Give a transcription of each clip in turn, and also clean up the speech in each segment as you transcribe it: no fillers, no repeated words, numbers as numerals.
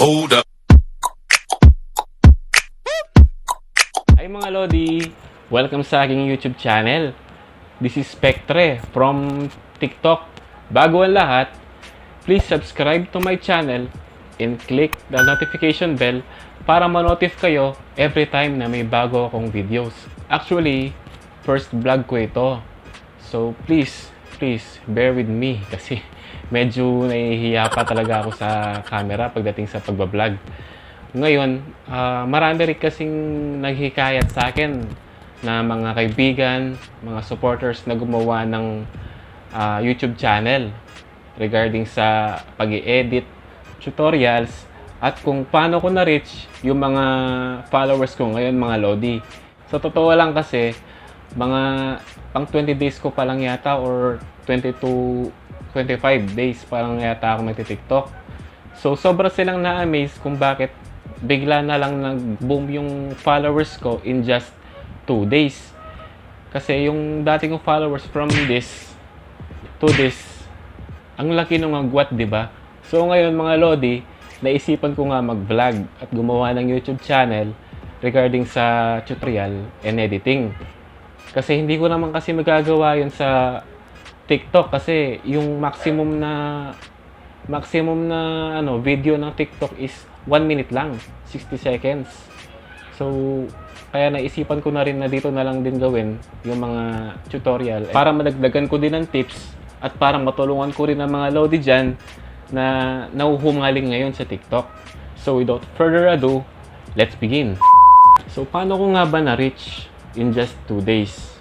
Hold up. Hi mga Lodi! Welcome sa aking YouTube channel. This is Spectre from TikTok. Bago ang lahat, please subscribe to my channel and click the notification bell para ma-notify kayo every time na may bago akong videos. Actually, first vlog ko ito. So please bear with me kasi medyo nahihiya pa talaga ako sa camera pagdating sa pagbablog. Ngayon, marami rin kasing naghikayat sa akin na mga kaibigan, mga supporters na gumawa ng YouTube channel regarding sa pag-i-edit, tutorials, at kung paano ko na-reach yung mga followers ko ngayon, mga Lodi. Sa totoo lang kasi, mga pang 20 days ko pa lang yata or 22, 25 days pa lang yata ako magti-TikTok. So, sobra silang na-amaze kung bakit bigla na lang nag-boom yung followers ko in just 2 days. Kasi yung dati kong followers from this to this, ang laki nung agwat, di ba? So ngayon mga Lodi, naisipan ko nga mag-vlog at gumawa ng YouTube channel regarding sa tutorial and editing. Kasi hindi ko naman kasi magagawa yun sa TikTok kasi yung maximum na video ng TikTok is 1 minute lang, 60 seconds. So, kaya naisipan ko na rin na dito na lang din gawin yung mga tutorial para madagdagan ko din ng tips at para matulungan ko rin ang mga Lodi dyan na nauhumaling ngayon sa TikTok. So, without further ado, let's begin. So, paano ko nga ba na-reach in just 2 days?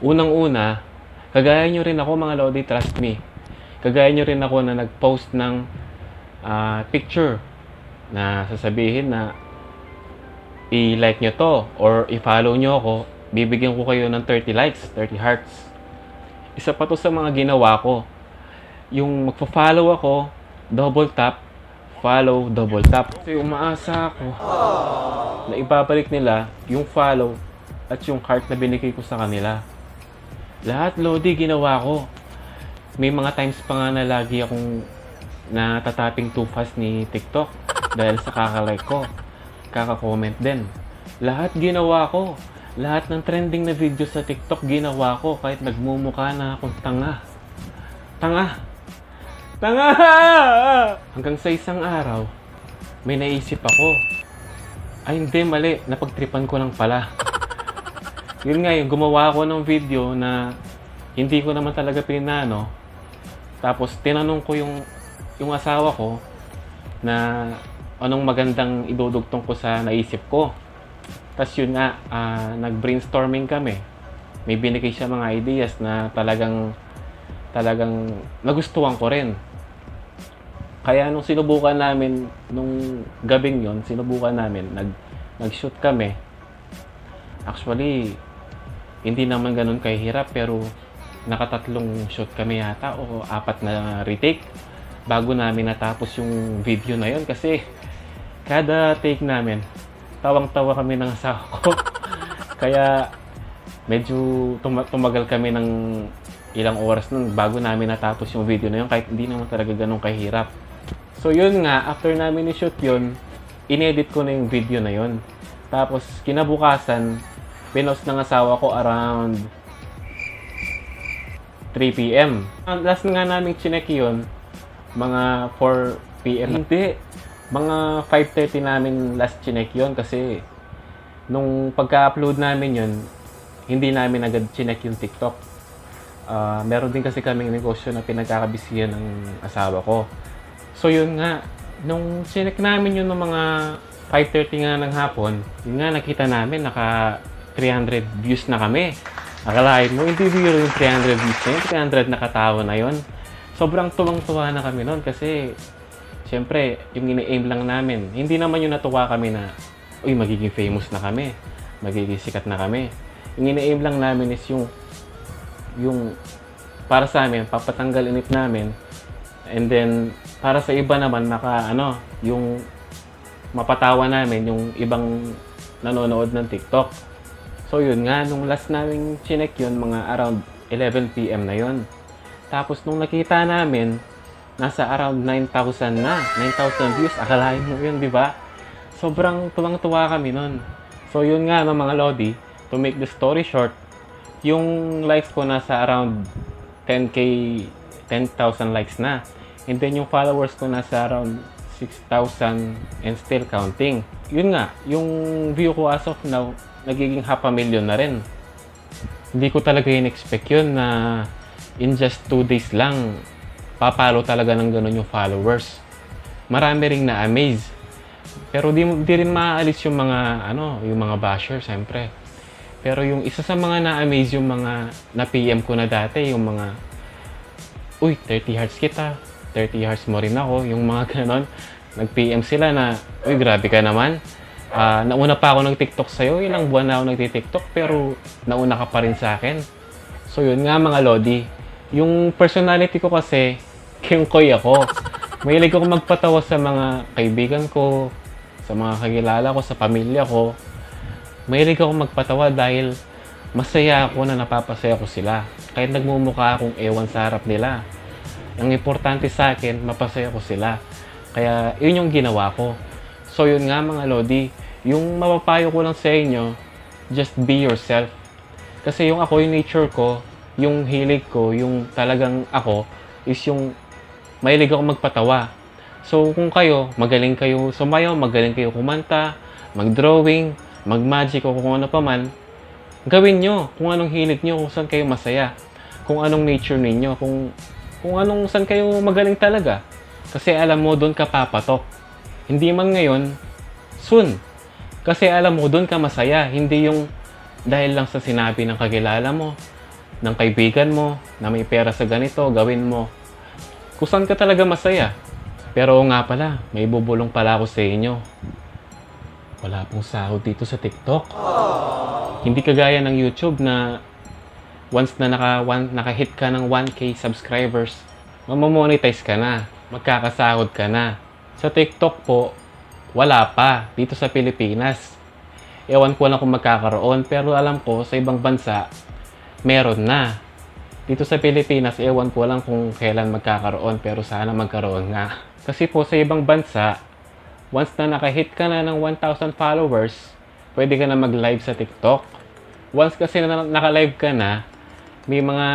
Unang-una, kagaya nyo rin ako mga Lodi, trust me. Kagaya nyo rin ako na nag-post ng picture na sasabihin na i-like nyo to or i-follow nyo ako, bibigyan ko kayo ng 30 likes, 30 hearts. Isa pa to sa mga ginawa ko. Yung magpa-follow ako, double tap, follow, double tap. Kasi umaasa ako na ibabalik nila yung follow at yung heart na binigay ko sa kanila. Lahat, Lodi, ginawa ko. May mga times pa nga na lagi akong natataping too fast ni TikTok dahil sa kakalike ko, kaka-comment din. Lahat ginawa ko. Lahat ng trending na video sa TikTok ginawa ko kahit nagmumukha na akong tanga. Tanga! Hanggang sa isang araw, may naisip ako. Ay hindi, mali. Napagtripan ko lang pala. Yun nga, yung gumawa ako ng video na hindi ko naman talaga pinano. Tapos tinanong ko yung asawa ko na anong magandang idudugtong ko sa naisip ko. Tapos yun nga, nag-brainstorming kami. May binigay siya mga ideas na talagang nagustuhan ko rin. Kaya nung sinubukan namin, nung gabing yon, nag-shoot kami. Actually, hindi naman ganun kahirap pero nakatatlong shoot kami yata o 4 na retake bago namin natapos yung video na yon kasi kada take namin tawang-tawa kami ng asawa ko. Kaya medyo tumagal kami ng ilang oras nun bago namin natapos yung video na yun kahit hindi naman talaga ganun kahirap. So yun nga, after namin i-shoot yun, inedit ko na yung video na yun. Tapos kinabukasan, pinost ng asawa ko around 3 p.m. Last nga namin chinek yun, mga 4 p.m. Hindi, mga 5:30 namin last chinek yun kasi nung pagka-upload namin yun, hindi namin agad chinek yung TikTok. Meron din kasi kaming negosyo na pinagkakabisihan ng asawa ko. So yun nga, nung chinek namin yun ng mga 5:30 nga ng hapon, yun nga nakita namin naka 300 views na kami. Akalain mo, hindi biro yung 300 views na yun, 300 nakatawa na yun. Sobrang tuwang-tuwa na kami noon kasi syempre, yung ina-aim lang namin, hindi naman yung natuwa kami na uy, magiging famous na kami, magiging sikat na kami. Yung ina-aim lang namin is yung para sa amin, papatanggal inip namin, and then para sa iba naman, yung mapatawa namin yung ibang nanonood ng TikTok. So yun nga, nung last namin chinek yun, mga around 11 p.m. na yun. Tapos nung nakita namin nasa around 9,000 na. 9,000 views. Akalain mo yun, di ba? Sobrang tuwang-tuwa kami nun. So, yun nga no, mga Lodi. To make the story short, yung likes ko nasa around 10k, 10,000 likes na. And then yung followers ko nasa around 6,000 and still counting. Yun nga, yung view ko as of now, nagiging 500,000 na rin. Hindi ko talaga in-expect yun na in just 2 days lang, papalo talaga ng ganun yung followers. Marami ring na-amaze. Pero di rin maaalis yung mga, yung mga basher, siyempre. Pero yung isa sa mga na-amaze yung mga na-PM ko na dati, yung mga, uy, 30 hearts kita, 30 hearts mo rin ako, yung mga ganon. Nag-PM sila na, uy, grabe ka naman. Nauna pa ako nag-TikTok sa'yo, ilang buwan na ako nag-TikTok, pero nauna ka pa rin sa akin. So yun nga mga Lodi, yung personality ko kasi, kingkoy ako. Mahilig ako magpatawa sa mga kaibigan ko, sa mga kakilala ko, sa pamilya ko. Mahilig ako magpatawa dahil masaya ako na napapasaya ko sila. Kahit nagmumukha akong ewan sa harap nila. Ang importante sa akin, mapasaya ko sila. Kaya yun yung ginawa ko. So yun nga mga Lodi, yung mapapayo ko lang sa inyo, just be yourself. Kasi yung ako, yung nature ko, yung hilig ko, yung talagang ako, is yung mahilig ako magpatawa. So kung kayo, magaling kayo sumayaw, magaling kayo kumanta, mag-drawing, mag-magic o kung ano pa man, gawin nyo kung anong hilig nyo, kung saan kayo masaya, kung anong nature ninyo, kung anong saan kayo magaling talaga. Kasi alam mo, doon ka papatok. Hindi man ngayon, soon. Kasi alam mo, doon ka masaya. Hindi yung dahil lang sa sinabi ng kakilala mo, ng kaibigan mo, na may pera sa ganito, gawin mo. Kung saan ka talaga masaya. Pero nga pala, may bubulong pala ako sa inyo. Wala pong sahod dito sa TikTok. Hindi kagaya ng YouTube na once na naka-hit ka ng 1K subscribers, mamamonetize ka na, magkakasahod ka na. Sa TikTok po, wala pa dito sa Pilipinas. Ewan ko lang kung magkakaroon, pero alam ko sa ibang bansa, meron na. Dito sa Pilipinas, ewan ko lang kung kailan magkakaroon, pero sana magkaroon nga. Kasi po sa ibang bansa, once na naka-hit ka na ng 1,000 followers, pwede ka na mag-live sa TikTok. Once kasi na naka-live ka na, may mga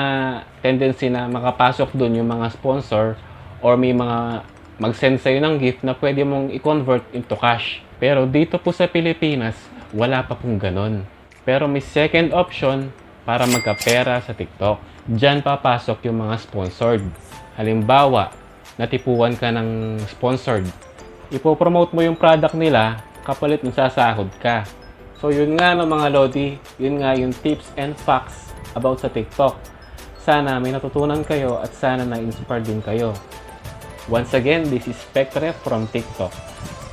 tendency na makapasok dun yung mga sponsor or may mga mag-send sa'yo ng gift na pwede mong i-convert into cash. Pero dito po sa Pilipinas, wala pa pong ganun. Pero may second option para magkapera sa TikTok. Diyan papasok yung mga sponsored. Halimbawa, natipuan ka ng sponsored. Ipopromote mo yung product nila, kapalit ng sasahod ka. So yun nga no mga Lodi, yun nga yung tips and facts about sa TikTok. Sana may natutunan kayo at sana na-inspire din kayo. Once again, this is Spectre from TikTok.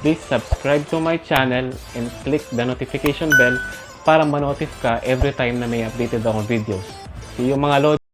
Please subscribe to my channel and click the notification bell para ma-notify ka every time na may updated akong videos. See you mga Lodi!